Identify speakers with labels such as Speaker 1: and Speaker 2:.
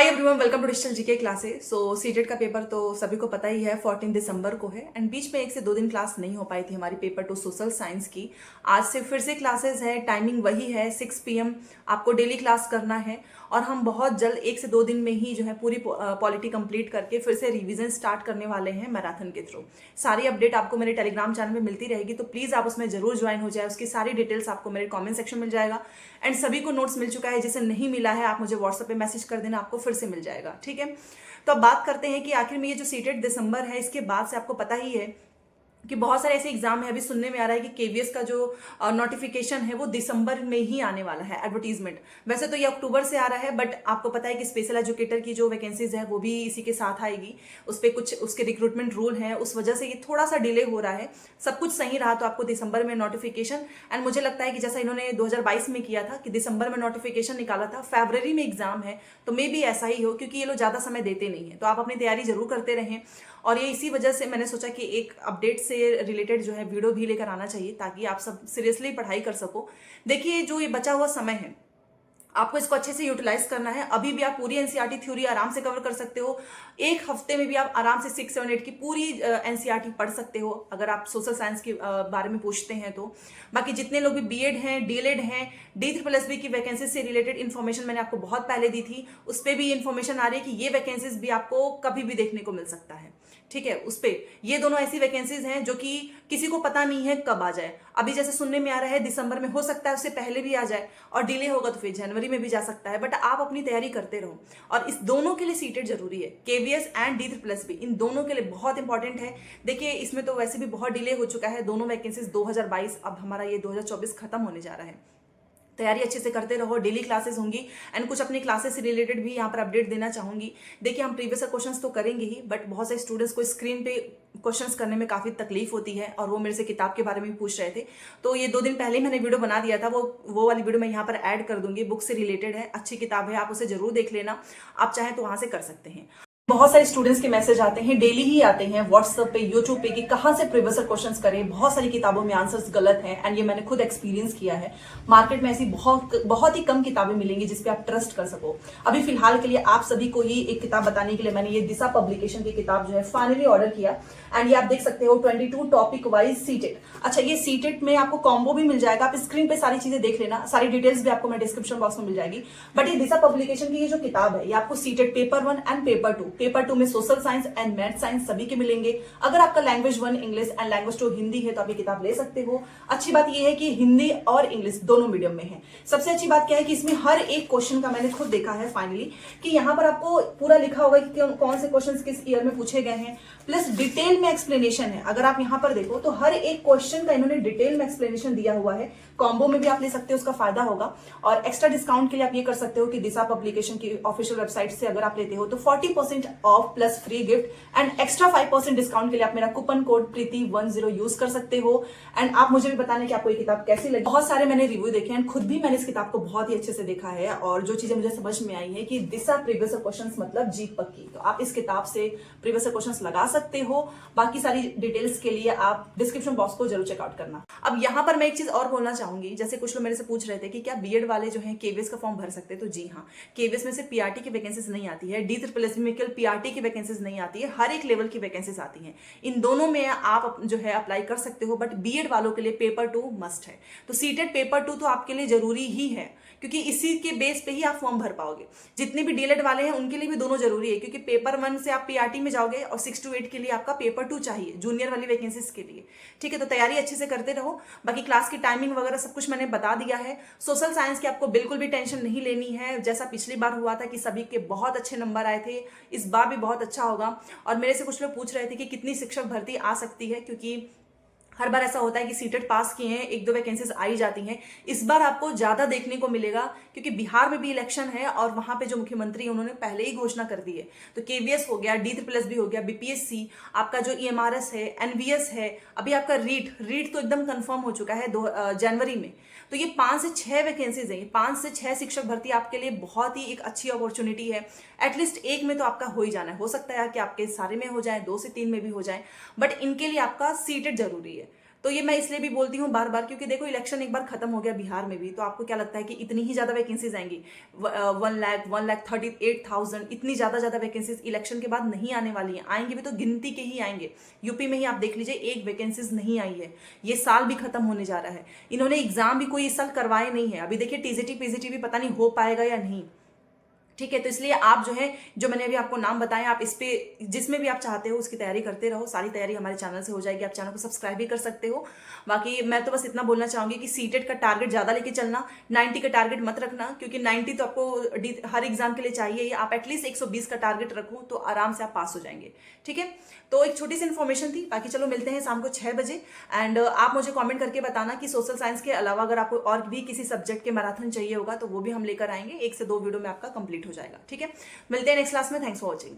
Speaker 1: Hi everyone, welcome to digital GK classes. So CTET का paper तो सभी को पता ही है 14 दिसंबर को है एंड बीच में 1 से 2 दिन क्लास नहीं हो पाई थी हमारी पेपर टू सोशल साइंस की। आज से फिर से क्लासेस है, टाइमिंग वही है 6 PM आपको डेली क्लास करना है और हम बहुत जल्द 1 से 2 दिन में ही जो है पूरी पॉलिटी कंप्लीट करके फिर से रिवीजन स्टार्ट करने वाले हैं मैराथन के थ्रू। सारी अपडेट आपको मेरे टेलीग्राम चैनल में मिलती रहेगी, तो प्लीज़ आप उसमें जरूर ज्वाइन हो जाए। उसकी सारी डिटेल्स आपको मेरे कॉमेंट सेक्शन में मिल जाएगा एंड सभी को नोट्स मिल चुका है, जिसे नहीं मिला है आप मुझे व्हाट्सएप पे मैसेज कर देना, आपको फिर से मिल जाएगा। ठीक है, तो अब बात करते हैं कि आखिर में ये जो सीटेट दिसंबर है, इसके बाद से आपको पता ही है कि बहुत सारे ऐसे एग्जाम है। अभी सुनने में आ रहा है कि केवीएस का जो नोटिफिकेशन है वो दिसंबर में ही आने वाला है, एडवर्टीजमेंट। वैसे तो ये अक्टूबर से आ रहा है, बट आपको पता है कि स्पेशल एजुकेटर की जो वैकेंसीज है वो भी इसी के साथ आएगी। उस पर कुछ उसके रिक्रूटमेंट रूल है, उस वजह से ये थोड़ा सा डिले हो रहा है। सब कुछ सही रहा तो आपको दिसंबर में नोटिफिकेशन, एंड मुझे लगता है कि जैसा इन्होंने 2022 में किया था कि दिसंबर में नोटिफिकेशन निकाला था, फरवरी में एग्जाम है, तो मे भी ऐसा ही हो, क्योंकि ये लोग ज़्यादा समय देते नहीं है। तो आप अपनी तैयारी जरूर करते रहें, और ये इसी वजह से मैंने सोचा कि एक अपडेट से रिलेटेड जो है वीडियो भी लेकर आना चाहिए, ताकि आप सब सीरियसली पढ़ाई कर सको। देखिए, जो ये बचा हुआ समय है आपको इसको अच्छे से यूटिलाइज करना है। अभी भी आप पूरी एनसीईआरटी थ्योरी आराम से कवर कर सकते हो। एक हफ्ते में भी आप आराम से 6, 7, 8 की पूरी एनसीईआरटी पढ़ सकते हो, अगर आप सोशल साइंस के बारे में पूछते हैं तो। बाकी जितने लोग भी बीएड हैं, डीएलएड हैं, D3+B की वैकेंसी से रिलेटेड इन्फॉर्मेशन मैंने आपको बहुत पहले दी थी, उस पर भी इन्फॉर्मेशन आ रही है कि ये वैकेंसीज भी आपको कभी भी देखने को मिल सकता है। ठीक है, उस पर ये दोनों ऐसी वैकेंसीज हैं जो कि किसी को पता नहीं है कब आ जाए। अभी जैसे सुनने में आ रहा है दिसंबर में, हो सकता है उससे पहले भी आ जाए, और डिले होगा तो फिर जनवरी में भी जा सकता है। बट आप अपनी तैयारी करते रहो, और इस दोनों के लिए सीटेट जरूरी है, केवीएस एंड D3+B, इन दोनों के लिए बहुत इंपॉर्टेंट है। देखिए, इसमें तो वैसे भी बहुत डिले हो चुका है, दोनों वैकेंसीज 2022, अब हमारा ये 2024 खत्म होने जा रहा है। तैयारी अच्छे से करते रहो, डेली क्लासेस होंगी एंड कुछ अपनी क्लासेस से रिलेटेड भी यहाँ पर अपडेट देना चाहूंगी। देखिए, हम प्रीवियस क्वेश्चंस तो करेंगे ही, बट बहुत सारे स्टूडेंट्स को स्क्रीन पे क्वेश्चंस करने में काफी तकलीफ होती है, और वो मेरे से किताब के बारे में पूछ रहे थे। तो ये 2 दिन पहले मैंने वीडियो बना दिया था, वो वाली वीडियो मैं यहाँ पर ऐड कर दूंगी। बुक से रिलेटेड है, अच्छी किताब है, आप उसे जरूर देख लेना। आप चाहें तो वहां से कर सकते हैं। बहुत सारे स्टूडेंट्स के मैसेज आते हैं, डेली ही आते हैं व्हाट्सएप पे, यूट्यूब पे, कि कहाँ से प्रीवियस क्वेश्चंस करें। बहुत सारी किताबों में आंसर्स गलत हैं, एंड ये मैंने खुद एक्सपीरियंस किया है। मार्केट में ऐसी बहुत ही कम किताबें मिलेंगी जिसपे आप ट्रस्ट कर सको। अभी फिलहाल के लिए आप सभी को ही एक किताब बताने के लिए मैंने ये दिशा पब्लिकेशन की किताब जो है फाइनली ऑर्डर किया, एंड ये आप देख सकते हो 22 टॉपिक वाइज सीटेट। अच्छा, ये सीटेट में आपको कॉम्बो भी मिल जाएगा, आप स्क्रीन पे सारी चीजें देख लेना, सारी डिटेल्स भी आपको मैं डिस्क्रिप्शन बॉक्स में मिल जाएगी। बट ये दिशा पब्लिकेशन की ये जो किताब है, ये आपको सीटेट पेपर 1 एंड पेपर 2 में social science and math science सभी के मिलेंगे। अगर आपका language 1 English and language 2 Hindi है तो आप ये किताब ले सकते हो। अच्छी बात ये है कि हिंदी और इंग्लिश दोनों मीडियम में है। सबसे अच्छी बात क्या है कि इसमें हर एक क्वेश्चन का मैंने खुद देखा है फाइनली, कि यहाँ पर आपको पूरा लिखा होगा कि कौन से क्वेश्चन किस ईयर में पूछे गए हैं, प्लस डिटेल में एक्सप्लेनेशन है। अगर आप यहाँ पर देखो तो हर एक क्वेश्चन का इन्होंने डिटेल में एक्सप्लेनेशन दिया हुआ है। कॉम्बो में भी आप ले सकते हो, उसका फायदा होगा। और एक्स्ट्रा डिस्काउंट के लिए आप ये कर सकते हो कि दिशा पब्लिकेशन की ऑफिशियल वेबसाइट से अगर आप लेते हो तो 40% of plus free gift and extra 5% discount के लिए आप मेरा कूपन कोड प्रीति10 यूज कर सकते हो। एंड आप मुझे भी बताना कि आपको ये किताब कैसी लगी। बहुत सारे मैंने रिव्यू देखे एंड खुद भी मैंने इस किताब को बहुत ही अच्छे से देखा है, और जो चीजें मुझे समझ में आई है कि दिशा प्रीवियस क्वेश्चंस मतलब जीत पक्की। तो आप इस किताब से प्रीवियस क्वेश्चंस लगा सकते हो। बाकी सारी डिटेल्स के लिए आप डिस्क्रिप्शन बॉक्स को जरूर चेकआउट करना। अब यहाँ पर मैं एक चीज और बोलना चाहूंगी, जैसे कुछ लोग मेरे से पूछ रहे थे कि क्या बीएड वाले जो हैं केवीएस का फॉर्म भर सकते हैं, तो जी हाँ, केवीएस में से पीआरटी की वैकेंसीज नहीं आती है, D3+B में केवल पीआरटी की वैकेंसीज नहीं आती है, हर एक लेवल की वैकेंसीज आती हैं। इन दोनों में आप जो है अप्लाई कर सकते हो, बट बीएड वालों के लिए पेपर 2 मस्ट है। तो सीटेट पेपर 2 तो आपके लिए जरूरी ही है, क्योंकि इसी के बेस पे ही आप फॉर्म भर पाओगे। जितने भी डीएलएड वाले हैं उनके लिए भी दोनों जरूरी है, क्योंकि पेपर 1 से आप पीआरटी में जाओगे और 6 to 8 के लिए आपका पेपर 2 चाहिए, जूनियर वाली वैकेंसीज के लिए। ठीक है, तो तैयारी अच्छे से करते रहो। बाकी क्लास की टाइमिंग वगैरह सब कुछ मैंने बता दिया है। सोशल साइंस की आपको बिल्कुल भी टेंशन नहीं लेनी है। जैसा पिछली बार हुआ था कि सभी के बहुत अच्छे नंबर आए थे, इस बार भी बहुत अच्छा होगा। और मेरे से कुछ लोग पूछ रहे थे कि कितनी शिक्षक भर्ती आ सकती है, क्योंकि हर बार ऐसा होता है कि सीटेट पास किए हैं, 1-2 वैकेंसीज आई जाती हैं। इस बार आपको ज्यादा देखने को मिलेगा, क्योंकि बिहार में भी इलेक्शन है और वहां पे जो मुख्यमंत्री है उन्होंने पहले ही घोषणा कर दी है। तो केवीएस हो गया, D3+B हो गया, बीपीएससी, आपका जो ईएमआरएस है, एनवीएस है, अभी आपका रीट तो एकदम कंफर्म हो चुका है जनवरी में। तो ये 5 से 6 वैकेंसीज है, 5 से 6 शिक्षक भर्ती आपके लिए बहुत ही एक अच्छी अपॉर्चुनिटी है। एटलीस्ट एक में तो आपका हो ही जाना है। हो सकता है कि आपके सारे में हो जाए, 2 से 3 में भी हो जाए, बट इनके लिए आपका सीटेट जरूरी है। तो ये मैं इसलिए भी बोलती हूँ बार बार, क्योंकि देखो इलेक्शन एक बार खत्म हो गया बिहार में भी, तो आपको क्या लगता है कि इतनी ही ज्यादा वैकेंसीज आएंगी? 1,38,000 इतनी ज्यादा वैकेंसीज इलेक्शन के बाद नहीं आने वाली हैं। आएंगे भी तो गिनती के ही आएंगे। यूपी में ही आप देख लीजिए, एक वैकेंसीज नहीं आई है। ये साल भी खत्म होने जा रहा है, इन्होंने एग्जाम भी कोई इस साल करवाए नहीं है। अभी देखिए टीजीटी पीजीटी भी पता नहीं हो पाएगा या नहीं। ठीक है, तो इसलिए आप जो है, जो मैंने अभी आपको नाम बताया, आप इस पे जिसमें भी आप चाहते हो उसकी तैयारी करते रहो। सारी तैयारी हमारे चैनल से हो जाएगी। आप चैनल को सब्सक्राइब भी कर सकते हो। बाकी मैं तो बस इतना बोलना चाहूंगी कि सीटेट का टारगेट ज्यादा लेके चलना, 90 का टारगेट मत रखना, क्योंकि 90 तो आपको हर एग्जाम के लिए चाहिए ही। आप एटलीस्ट 120 का टारगेट रखो तो आराम से आप पास हो जाएंगे। ठीक है, तो एक छोटी सी इन्फॉर्मेशन थी। बाकी चलो मिलते हैं शाम को 6 बजे। एंड आप मुझे कमेंट करके बताना कि सोशल साइंस के अलावा अगर आपको और भी किसी सब्जेक्ट के मैराथन चाहिए होगा तो वो भी हम लेकर आएंगे। 1 से 2 वीडियो में आपका कंप्लीट हो जाएगा। ठीक है, मिलते हैं नेक्स्ट क्लास में। Thanks for watching.